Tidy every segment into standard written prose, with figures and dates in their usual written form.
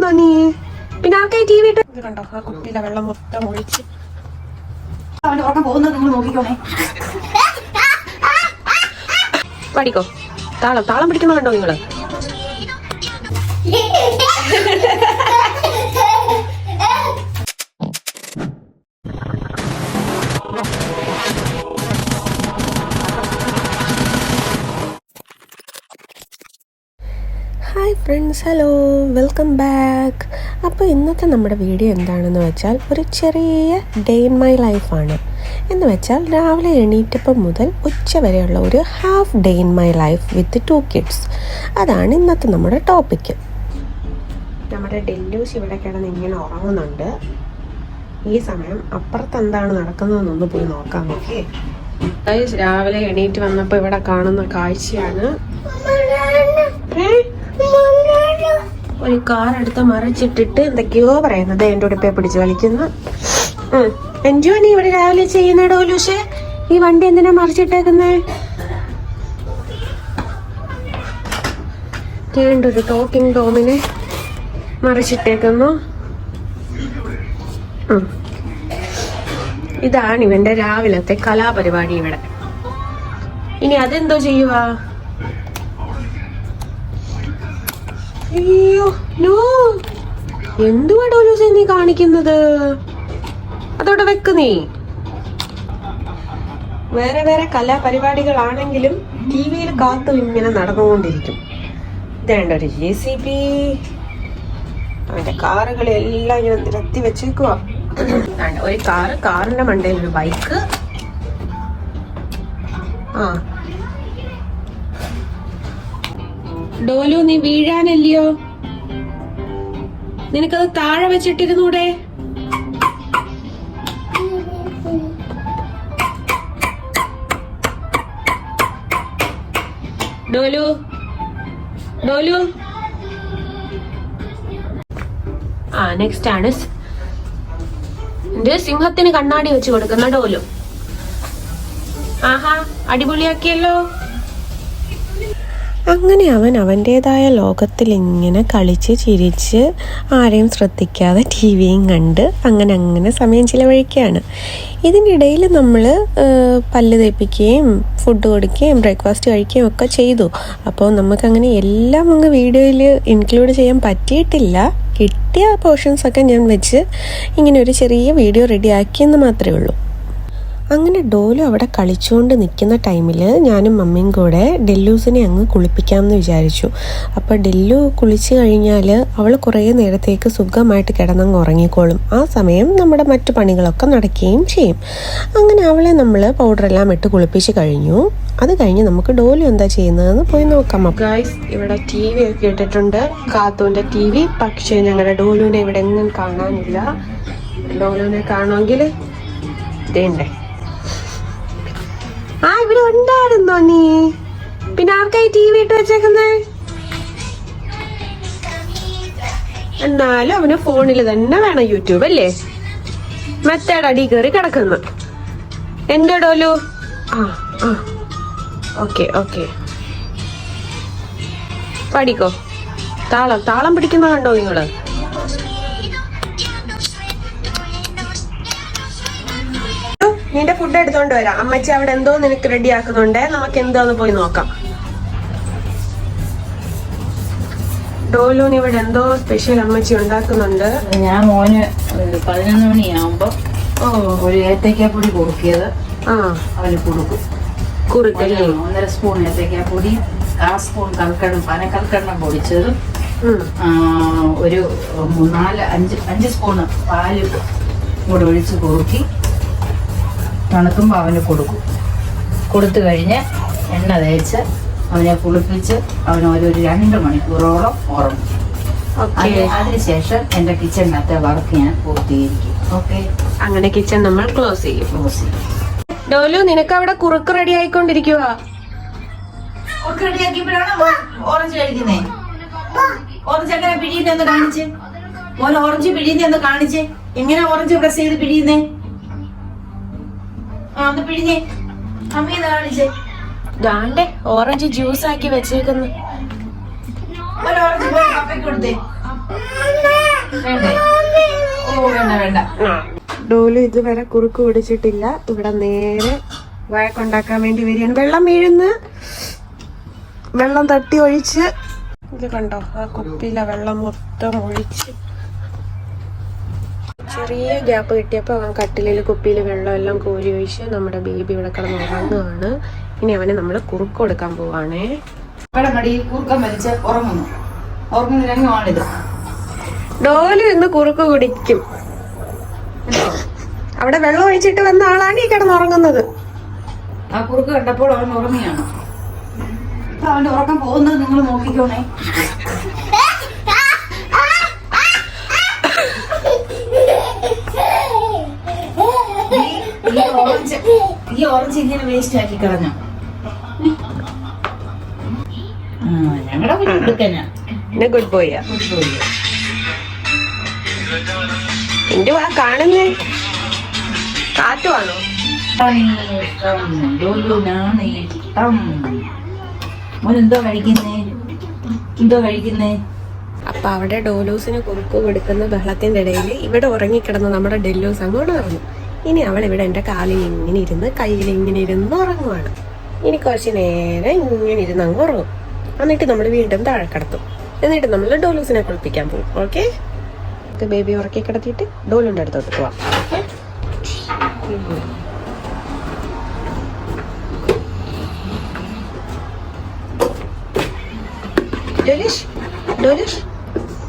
ഉണ്ടായിരുന്നോ നീ? പിന്നെ ആർക്കായി ടി വി ഇട്ട് കണ്ടോ? ആ കുപ്പിയിലെ വെള്ളം മൊത്തം ഒഴിച്ച് അവന്റെ ഉറക്കം പോകുന്നത് നിങ്ങൾ നോക്കിക്കോണേ. പഠിക്കോ. താളം പിടിക്കുന്ന കണ്ടോ നിങ്ങള്? Hi friends, hello, welcome back. അപ്പോൾ ഇന്നത്തെ നമ്മുടെ വീഡിയോ എന്താണെന്ന് വെച്ചാൽ ഒരു ചെറിയ ഡേ ഇൻ മൈ ലൈഫാണ്. എന്ന് വെച്ചാൽ രാവിലെ എണീറ്റപ്പം മുതൽ ഉച്ച വരെയുള്ള ഒരു half day in my life with 2 kids. അതാണ് ഇന്നത്തെ നമ്മുടെ ടോപ്പിക്ക്. നമ്മുടെ ഡെല്ലൂസ് ഇവിടെ കിടന്ന് ഇങ്ങനെ ഉറങ്ങുന്നുണ്ട്. ഈ സമയം അപ്പുറത്ത് എന്താണ് നടക്കുന്നതെന്നൊന്ന് പോയി നോക്കാം. നോക്കിയേ, രാവിലെ എണീറ്റ് വന്നപ്പോൾ ഇവിടെ കാണുന്ന കാഴ്ചയാണ്. ഒരു കാർ എടുത്ത് മറിച്ചിട്ടിട്ട് എന്തൊക്കെയോ പറയുന്നത് എൻ്റെ ഉടുപ്പെ പിടിച്ച് വലിക്കുന്നു. എന്തുവാ നീ ഇവിടെ രാവിലെ ചെയ്യുന്നേടോ ലൂഷേ? ഈ വണ്ടി എന്തിനാ മറിച്ചിട്ടേക്കുന്നേ? ഒരു ടോക്കിംഗ് ടോമിനെ മറിച്ചിട്ടേക്കുന്നു. ഇതാണ് ഇവന്റെ രാവിലത്തെ കലാപരിപാടി ഇവിടെ. ഇനി അതെന്തോ ചെയ്യുവാ? അയ്യോ നോ, എന്തുവാടോ ലൂസേ നീ കാണിക്കുന്നത്? അതോടെ വെക്ക് നീ. വേറെ വേറെ കലാപരിപാടികളാണെങ്കിലും ടി വിയിൽ കാത്തു ഇങ്ങനെ നടന്നുകൊണ്ടിരിക്കും. ഇതേണ്ട ഒരു JCB, അവന്റെ കാറുകളെല്ലാം ഇങ്ങനെ നിരത്തി വെച്ചേക്കുവാ. ഒരു കാറിന്റെ മണ്ടയിൽ ഒരു ബൈക്ക്. ഡോലു, നീ വീഴാനല്ലയോ? നിനക്കത് താഴെ വെച്ചിട്ടിരുന്നൂടെ? ഡോലു, ഡോലു. നെക്സ്റ്റ് ആണ് സിംഹത്തിന് കണ്ണാടി വെച്ച് കൊടുക്കുന്ന ഡോലു. ആഹാ, അടിപൊളിയാക്കിയല്ലോ. അങ്ങനെ അവൻ അവൻ്റേതായ ലോകത്തിൽ ഇങ്ങനെ കളിച്ച് ചിരിച്ച് ആരെയും ശ്രദ്ധിക്കാതെ ടി വിയും കണ്ട് അങ്ങനെ സമയം ചിലവഴിക്കുകയാണ്. ഇതിനിടയിൽ നമ്മൾ പല്ല് തേപ്പിക്കുകയും ഫുഡ് കൊടുക്കുകയും ബ്രേക്ക്ഫാസ്റ്റ് കഴിക്കുകയും ഒക്കെ ചെയ്തു. അപ്പോൾ നമുക്കങ്ങനെ എല്ലാം അങ്ങ് വീഡിയോയിൽ ഇൻക്ലൂഡ് ചെയ്യാൻ പറ്റിയിട്ടില്ല. കിട്ടിയ പോർഷൻസൊക്കെ ഞാൻ വെച്ച് ഇങ്ങനെ ഒരു ചെറിയ വീഡിയോ റെഡിയാക്കിയെന്ന് മാത്രമേ ഉള്ളൂ. അങ്ങനെ ഡോലു അവിടെ കളിച്ചുകൊണ്ട് നിൽക്കുന്ന ടൈമിൽ ഞാനും മമ്മിയും കൂടെ ഡെല്ലൂസിനെ അങ്ങ് കുളിപ്പിക്കാമെന്ന് വിചാരിച്ചു. അപ്പോൾ ഡെല്ലു കുളിച്ച് കഴിഞ്ഞാൽ അവൾ കുറേ നേരത്തേക്ക് സുഖമായിട്ട് കിടന്നങ്ങ് ഉറങ്ങിക്കോളും. ആ സമയം നമ്മുടെ മറ്റു പണികളൊക്കെ നടക്കുകയും ചെയ്യും. അങ്ങനെ അവളെ നമ്മൾ പൗഡറെല്ലാം ഇട്ട് കുളിപ്പിച്ച് കഴിഞ്ഞു. അത് കഴിഞ്ഞ് നമുക്ക് ഡോലു എന്താ ചെയ്യുന്നതെന്ന് പോയി നോക്കാം. ഗൈസ്, ഇവിടെ TV ഒക്കെ ഇട്ടിട്ടുണ്ട്, കാത്തൂൻ്റെ TV. പക്ഷേ ഞങ്ങളുടെ ഡോലുവിനെ ഇവിടെ എങ്ങും കാണാനില്ല. ഡോലുവിനെ കാണുമെങ്കിൽ ഇതേണ്ടേ. ഇവിടെ ഉണ്ടായിരുന്നോ നീ? പിന്നെ ആർക്കായി TV ഇട്ട് വെച്ചേക്കുന്നേ? എന്നാലും അവന് ഫോണിൽ തന്നെ വേണം യൂട്യൂബ് അല്ലേ? മെത്തേഡ് അടി കയറി കിടക്കുന്നു. എന്റെ ഡോലു. ഓക്കെ പഠിക്കോ. താളം പിടിക്കുന്ന കണ്ടോ നിങ്ങള്? നിന്റെ ഫുഡ് എടുത്തോണ്ട് വരാം. അമ്മച്ചി അവിടെ എന്തോ നിനക്ക് റെഡി ആക്കുന്നുണ്ടേ, നമുക്ക് എന്തോന്ന് പോയി നോക്കാം. ഡോലൂന് ഇവിടെ എന്തോ സ്പെഷ്യൽ അമ്മച്ചി ഉണ്ടാക്കുന്നുണ്ട്. ഞാൻ മോന് 11 മണിയാവുമ്പോ ഒരു ഏത്തയ്ക്കാപ്പൊടി കുറുക്കിയത് അവന് കൊടുക്കും. കുറുക്കല്ലേ? 1.5 സ്പൂൺ ഏത്തയ്ക്കാപ്പൊടി, 1/2 സ്പൂൺ പനക്കൽക്കണ്ണം പൊടിച്ചത്, ഒരു 4-5 സ്പൂണ് പാല് കൂടെ ഒഴിച്ച് കുറുക്കി തണുക്കുമ്പോൾ അവന് കൊടുക്കും. കൊടുത്തു കഴിഞ്ഞ് എണ്ണ തേച്ച് അവനെ കുളിപ്പിച്ച് അവനൊരു 2 മണിക്കൂറോളം ഉറങ്ങും. അതിനുശേഷം എൻ്റെ കിച്ചണിനകത്തെ വർക്ക് ഞാൻ പൂർത്തീകരിക്കും. ഓക്കെ, അങ്ങനെ കിച്ചൺ നമ്മൾ ക്ലോസ് ചെയ്യും. ഡോലു, നിനക്ക് അവിടെ കുറുക്ക് റെഡി ആയിക്കൊണ്ടിരിക്കുക. കുറുക്ക് റെഡിയാക്കിയപ്പോഴാണ് ഓറഞ്ച് കഴിക്കുന്നേ. ഓറഞ്ച് എങ്ങനെ പിഴിയുന്നെന്ന് കാണിച്ച് മോനെ. ഓറഞ്ച് പിഴിയുന്നെന്ന് കാണിച്ച്. എങ്ങനെ ഓറഞ്ച് പ്രസ് ചെയ്ത് പിഴിയുന്നേ? ഒന്ന് പിഴിഞ്ഞേ. അമ്മയെന്ന് കാണിച്ചേ. ദാണ്ടെ ഓറഞ്ച് ജ്യൂസ് ആക്കി വെച്ചേക്കുന്നു. ഒരു ഓറഞ്ച് പോയി പപ്പയ്ക്ക് കൊടുത്തേ. വേണ്ടേ? ഓ വേണ്ട വേണ്ട. ഡോലു ഇതുവരെ കുറുക്ക് പിടിച്ചിട്ടില്ല. ഇവിടെ നേരെ വഴക്കുണ്ടാക്കാൻ വേണ്ടി വരികയാണ്. വെള്ളം വീഴുന്നു, വെള്ളം തട്ടി ഒഴിച്ച്. ഇത് കണ്ടോ, ആ കുപ്പിയിലെ വെള്ളം മൊത്തം ഒഴിച്ച്. ചെറിയ ഗ്യാപ്പ് കിട്ടിയപ്പോൾ അവൻ കട്ടിലിൽ കുപ്പിയിൽ വെള്ളം എല്ലാം കോരി ഒഴിച്ച് നമ്മുടെ ബേബി ഇവിടെ കിടന്ന് ഉറങ്ങുകയാണ്. ഇനി അവനെ നമ്മൾ കുറുക്ക് കൊടുക്കാൻ പോവാണേ. ഇവിടെ മടി കൂർക്കം വലിച്ച് ഉറങ്ങുന്നു. ഉറങ്ങുന്ന രംഗമാണിത്. ഡോലു ഇന്ന് കുറുക്ക് കുടിക്കും. അവിടെ വെള്ളം ഒഴിച്ചിട്ട് വന്ന ആളാണ് ഈ കിടന്നുറങ്ങുന്നത്. ആ കുറുക്ക് കണ്ടപ്പോൾ അവൻ ഉറങ്ങിയാണ്. അവന്റെ ഉറക്കം പോകുന്നത് നിങ്ങൾ നോക്കിക്കോണേ. ഈ ഓറഞ്ച് ഇങ്ങനെ വേസ്റ്റ് ആക്കി കളഞ്ഞു. ഞങ്ങളുടെ കുഞ്ഞുടുക്കനാ. പിന്നെ ഗുഡ് ബോയ്. എന്റെ വാ കാണുന്നേ കാറ്റുവാണോ? എന്തോ കഴിക്കുന്നേ? എന്തോ കഴിക്കുന്നേ? അപ്പൊ അവിടെ ഡോലൂസിന് കുറുക്ക് കൊടുക്കുന്ന ബഹളത്തിന്റെ ഇടയിൽ ഇവിടെ ഉറങ്ങിക്കിടന്ന് നമ്മുടെ ഡെല്ലൂസ് അങ്ങോട്ട് ഉറങ്ങും. ഇനി അവൾ ഇവിടെ എന്റെ കാലിൽ ഇങ്ങനെ ഇരുന്ന് കയ്യിൽ ഇങ്ങനെ ഇരുന്ന് ഉറങ്ങുവാണ്. ഇനി കുറച്ച് നേരം ഇങ്ങനെ ഇരുന്ന് അങ്ങ് ഉറങ്ങും. എന്നിട്ട് നമ്മൾ വീണ്ടും താഴെ കിടത്തും. എന്നിട്ട് നമ്മൾ ഡോലൂസിനെ കുളിപ്പിക്കാൻ പോകും. ഓക്കെ, ബേബി ഉറക്കി കിടത്തിയിട്ട് ഡോലുന്റെ അടുത്തോട്ട് പോവാം. ഡോലുഷ്, ഡോലുഷ്,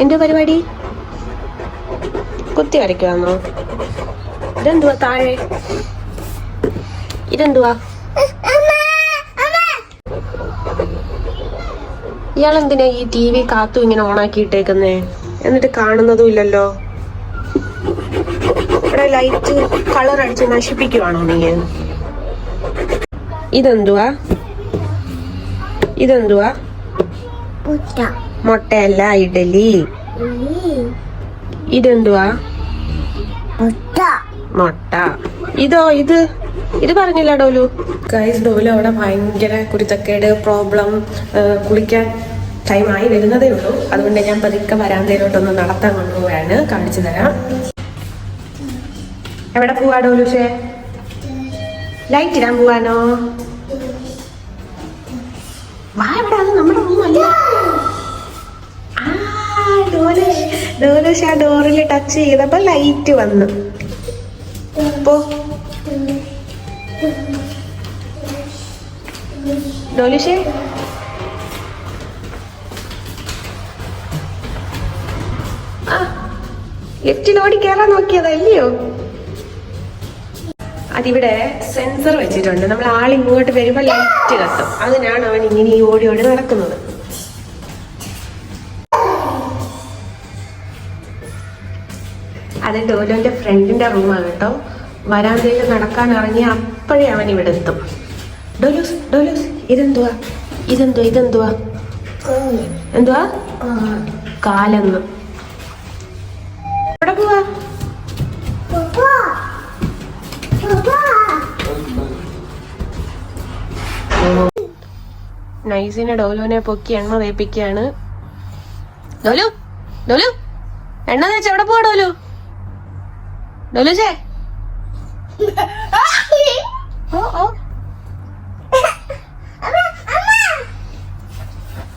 എന്റെ പരിപാടി കുത്തി വരയ്ക്കുവാന്നോ? ഇതെന്തുവാ താഴെ? ഇതെന്തുവാ? ഇയാളെന്തിനാ ഈ TV കാത്തു ഇങ്ങനെ ഓണാക്കിയിട്ടേക്കുന്നേ? എന്നിട്ട് കാണുന്നതും ഇല്ലല്ലോ. ഇവിടെ ലൈറ്റ് കളർ അടിച്ച് നശിപ്പിക്കുവാണോ നീ? ഇതെന്തുവാ? ഇതെന്തുവാ? മുട്ടയല്ല, ഇഡലി. ഇതെന്തുവാ? മുട്ട. ഇതോ? ഇത് പറഞ്ഞില്ല ഡോലു. ഗൈസ്, ഡോലു അവിടെ ഭയങ്കര കുരുത്തക്കേട്, പ്രോബ്ലം. കുളിക്കാൻ ടൈമായി വരുന്നതേ ഉള്ളൂ. അതുകൊണ്ട് ഞാൻ പതുക്കെ വരാന്തയിലോട്ടൊന്ന് നടത്താൻ കൊണ്ടുപോവാണ്. കാണിച്ചു തരാം. എവിടെ പോവാ ഡോലുഷേ? ലൈറ്റ് ഇടാൻ പോവാനോ? വാ, എവിടെ? അത് നമ്മുടെ റൂമല്ല. ഡോലുഷ് ആ ഡോറിൽ ടച്ച് ചെയ്തപ്പോ ലൈറ്റ് വന്നു. പോ ഡോലുഷേ. ആ, ലിഫ്റ്റിൽ ഓടി കയറാൻ നോക്കിയതല്ലയോ? അതിവിടെ സെൻസർ വെച്ചിട്ടുണ്ട്. നമ്മൾ ആളിങ്ങോട്ട് വരുമ്പോ ലൈറ്റ് കത്തും. അതിനാണ് അവൻ ഇങ്ങനെ ഈ ഓടി ഓടി നടക്കുന്നത്. അത് ഡോലുവിന്റെ ഫ്രണ്ടിന്റെ റൂമാണ് കേട്ടോ. വരാന്തയിൽ നടക്കാൻ ഇറങ്ങി അപ്പോഴേ അവൻ ഇവിടെ എത്തും. ഡോലൂസ്, ഡോലൂസ്, ഇതെന്തുവാ? ഇതെന്തുവാ? എന്തുവാ? കാലെന്ന്. എവിടെ പോവാ? നൈസിനെ ഡോലുവിനെ പൊക്കി എണ്ണ തേപ്പിക്കാണ്. ഡോലു, ഡോലു, എണ്ണ തേച്ച് എവിടെ പോവാ ഡോലു? ഡോലുചേ,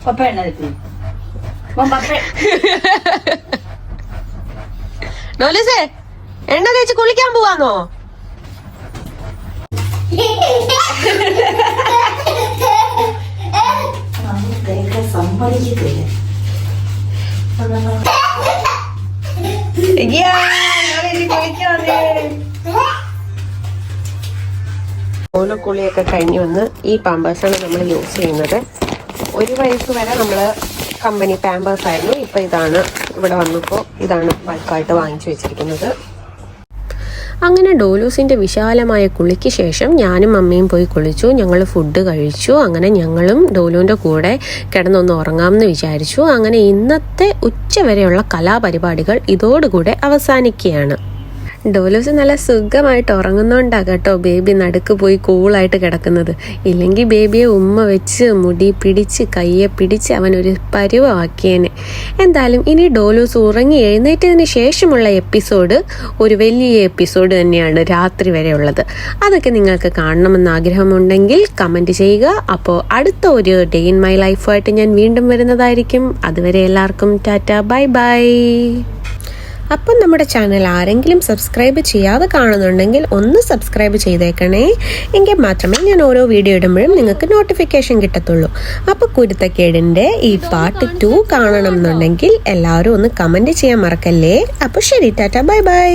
പപ്പ എണ്ണ തേച്ചു. ഡോലുസേ, എണ്ണ തേച്ച് കുളിക്കാൻ പോവാന്നോ? സമ്മതിക്കത്തില്ല. ഓലക്കുളിയൊക്കെ കഴിഞ്ഞ് വന്ന് ഈ പാമ്പേഴ്സാണ് നമ്മൾ യൂസ് ചെയ്യുന്നത്. 1 വയസ്സ് വരെ നമ്മൾ കമ്പനി പാമ്പേഴ്സ് ആയിരുന്നു. ഇപ്പൊ ഇതാണ് ഇവിടെ വന്നപ്പോൾ ഇതാണ് ബൾക്കായിട്ട് വാങ്ങിച്ചു വെച്ചിരിക്കുന്നത്. അങ്ങനെ ഡോലൂസിന്റെ വിശാലമായ കുളിക്ക് ശേഷം ഞാനും അമ്മയും പോയി കുളിച്ചു. ഞങ്ങൾ ഫുഡ് കഴിച്ചു. അങ്ങനെ ഞങ്ങളും ഡോലുവിന്റെ കൂടെ കിടന്നൊന്ന് ഉറങ്ങാമെന്ന് വിചാരിച്ചു. അങ്ങനെ ഇന്നത്തെ ഉച്ചവരെയുള്ള കലാപരിപാടികൾ ഇതോടുകൂടെ അവസാനിക്കുകയാണ്. ഡോലോസ് നല്ല സുഖമായിട്ട് ഉറങ്ങുന്നോണ്ടാണ് കേട്ടോ ബേബി നടുക്ക് പോയി കൂളായിട്ട് കിടക്കുന്നത്. ഇല്ലെങ്കിൽ ബേബിയെ ഉമ്മ വെച്ച് മുടി പിടിച്ച് കയ്യെ പിടിച്ച് അവനൊരു പരുവമാക്കിയേനെ. എന്തായാലും ഇനി ഡോലോസ് ഉറങ്ങി എഴുന്നേറ്റതിന് ശേഷമുള്ള എപ്പിസോഡ് ഒരു വലിയ എപ്പിസോഡ് തന്നെയാണ്, രാത്രി വരെ ഉള്ളത്. അതൊക്കെ നിങ്ങൾക്ക് കാണണമെന്ന് ആഗ്രഹമുണ്ടെങ്കിൽ കമൻറ്റ് ചെയ്യുക. അപ്പോൾ അടുത്ത ഒരു ഡേ ഇൻ മൈ ലൈഫുമായിട്ട് ഞാൻ വീണ്ടും വരുന്നതായിരിക്കും. അതുവരെ എല്ലാവർക്കും ടാറ്റ, ബൈ ബൈ. അപ്പം നമ്മുടെ ചാനൽ ആരെങ്കിലും സബ്സ്ക്രൈബ് ചെയ്യാതെ കാണുന്നുണ്ടെങ്കിൽ ഒന്ന് സബ്സ്ക്രൈബ് ചെയ്തേക്കണേ. എങ്കിൽ മാത്രമേ ഞാൻ ഓരോ വീഡിയോ ഇടുമ്പോഴും നിങ്ങൾക്ക് നോട്ടിഫിക്കേഷൻ കിട്ടത്തുള്ളൂ. അപ്പോൾ കുരുത്തക്കേടിൻ്റെ ഈ പാർട്ട് 2 കാണണം എന്നുണ്ടെങ്കിൽ എല്ലാവരും ഒന്ന് കമൻറ്റ് ചെയ്യാൻ മറക്കല്ലേ. അപ്പോൾ ശരി, ടാറ്റ, ബൈ ബൈ.